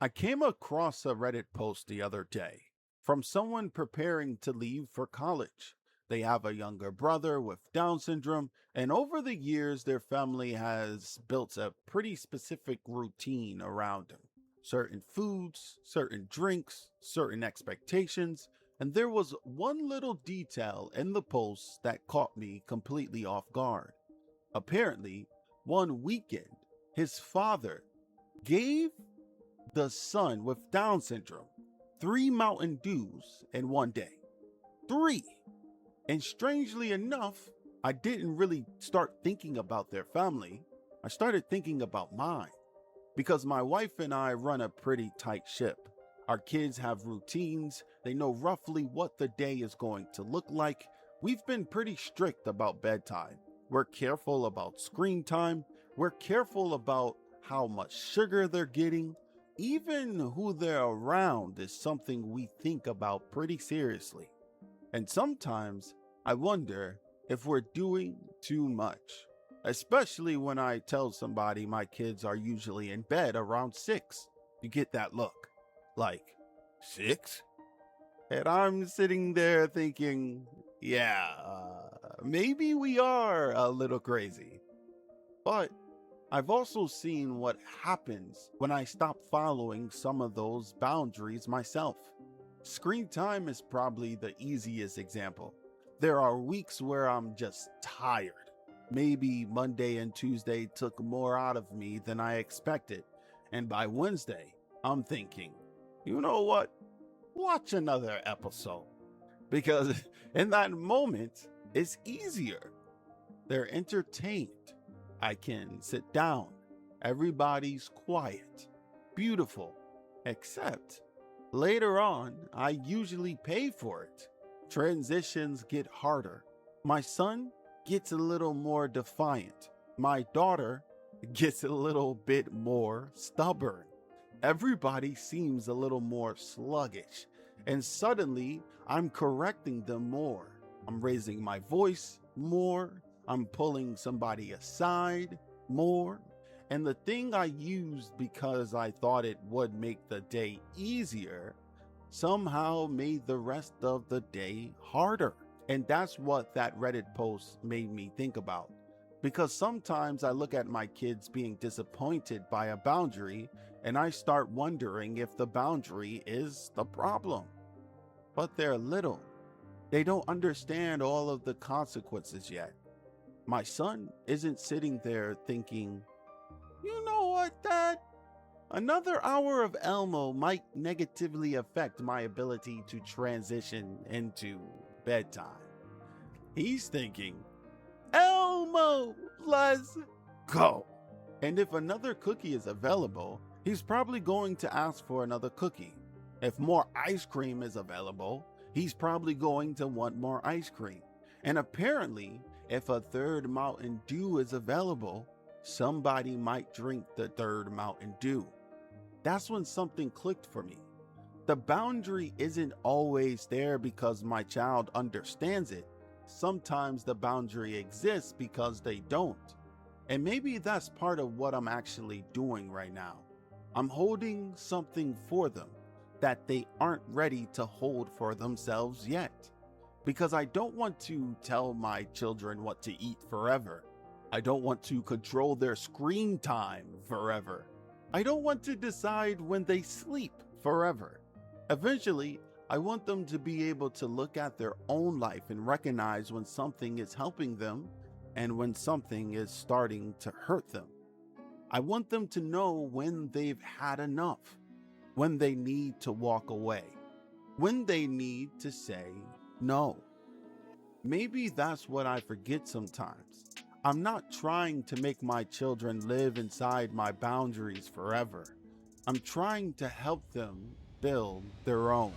I came across a Reddit post the other day from someone preparing to leave for college. They have a younger brother with Down syndrome, and over the years, their family has built a pretty specific routine around him. Certain foods, certain drinks, certain expectations, and there was one little detail in the post that caught me completely off guard. Apparently, one weekend, his father gave the son with Down syndrome 3 Mountain Dews in one day. Three. And strangely enough, I didn't really start thinking about their family. I started thinking about mine because my wife and I run a pretty tight ship. Our kids have routines, they know roughly what the day is going to look like. We've been pretty strict about bedtime. We're careful about screen time, we're careful about how much sugar they're getting. Even who they're around is something we think about pretty seriously. And sometimes I wonder if we're doing too much, especially when I tell somebody my kids are usually in bed around 6. You get that look, like, 6? And I'm sitting there thinking, yeah, maybe we are a little crazy. But I've also seen what happens when I stop following some of those boundaries myself. Screen time is probably the easiest example. There are weeks where I'm just tired. Maybe Monday and Tuesday took more out of me than I expected. And by Wednesday, I'm thinking, you know what? Watch another episode. Because in that moment, it's easier. They're entertained. I can sit down. Everybody's quiet. Beautiful. Except later on, I usually pay for it. Transitions get harder. My son gets a little more defiant. My daughter gets a little bit more stubborn. Everybody seems a little more sluggish. And suddenly, I'm correcting them more. I'm raising my voice more. I'm pulling somebody aside more. And the thing I used because I thought it would make the day easier somehow made the rest of the day harder. And that's what that Reddit post made me think about. Because sometimes I look at my kids being disappointed by a boundary and I start wondering if the boundary is the problem. But they're little. They don't understand all of the consequences yet. My son isn't sitting there thinking, you know what, Dad? Another hour of Elmo might negatively affect my ability to transition into bedtime. He's thinking, Elmo, let's go. And if another cookie is available, he's probably going to ask for another cookie. If more ice cream is available, he's probably going to want more ice cream. And apparently, if a third Mountain Dew is available, somebody might drink the third Mountain Dew. That's when something clicked for me. The boundary isn't always there because my child understands it. Sometimes the boundary exists because they don't. And maybe that's part of what I'm actually doing right now. I'm holding something for them that they aren't ready to hold for themselves yet. Because I don't want to tell my children what to eat forever. I don't want to control their screen time forever. I don't want to decide when they sleep forever. Eventually, I want them to be able to look at their own life and recognize when something is helping them and when something is starting to hurt them. I want them to know when they've had enough, when they need to walk away, when they need to say no. Maybe that's what I forget sometimes. I'm not trying to make my children live inside my boundaries forever. I'm trying to help them build their own.